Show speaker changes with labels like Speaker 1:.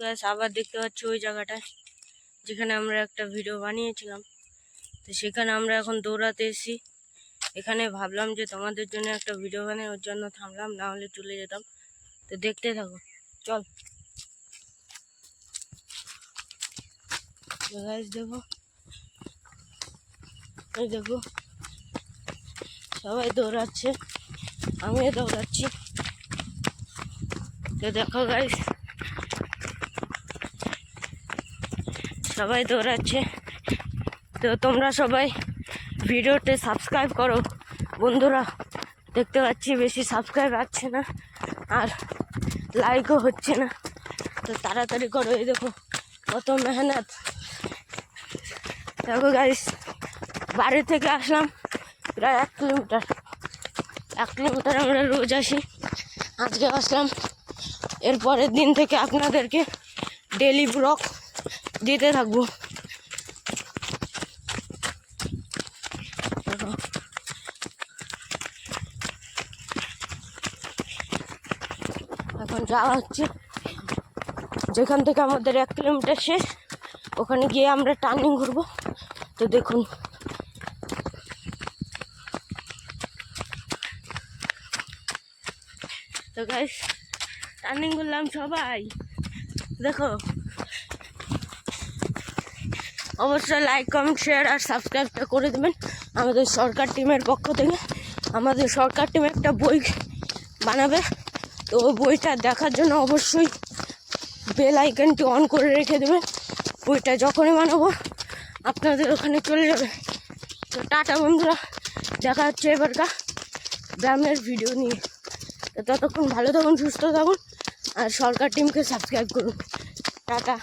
Speaker 1: Plus আবার দেখতে পাচ্ছি ওই জায়গাটায় যেখানে আমরা একটা ভিডিও বানিয়েছিলাম। তো সেখানে আমরা এখন দৌড়াতে এসেছি। এখানে ভাবলাম যে তোমাদের জন্য একটা ভিডিও বানাই, ওর জন্য থামলাম, না হলে চলে যেতাম। তো দেখতে থাকো, চল। গাইস দেখো, এই দেখো সবাই দৌড়াচ্ছে, আমিও দৌড়াচ্ছি। তো দেখো গাইস, সবাই দৌড়াচ্ছে। তো তোমরা সবাই ভিডিওতে সাবস্ক্রাইব করো বন্ধুরা। দেখতে পাচ্ছি বেশি সাবস্ক্রাইব আসছে না আর লাইকও হচ্ছে না, তো তাড়াতাড়ি করো। এই দেখো কত মেহনত। দেখো গাইস, বাড়ি থেকে আসলাম প্রায় 1 কিলোমিটার। 1 কিলোমিটার আমরা রোজ আসি, আজকে আসলাম। এরপরের দিন থেকে আপনাদেরকে ডেলি ব্লগ দিতে থাকবো। এখন যাওয়া হচ্ছে যেখান থেকে আমাদের 1 কিলোমিটার শেষ, ওখানে গিয়ে আমরা টার্নিং করবো। তো দেখুন, তো গাইস টার্নিং করলাম সবাই। দেখো, অবশ্যই লাইক, কমেন্ট, শেয়ার আর সাবস্ক্রাইবটা করে দেবেন আমাদের সরকার টিমের পক্ষ থেকে। আমাদের সরকার টিম একটা বই বানাবে, তো ওই বইটা দেখার জন্য অবশ্যই বেল আইকনটি অন করে রেখে দেবেন। বইটা যখনই বানাবো আপনাদের ওখানে চলে যাবে। তো টাটা বন্ধুরা, দেখা হচ্ছে এবারকার ব্যায়ামের ভিডিও নিয়ে। তো ততক্ষণ ভালো থাকুন, সুস্থ থাকুন আর সরকার টিমকে সাবস্ক্রাইব করুন। টাটা।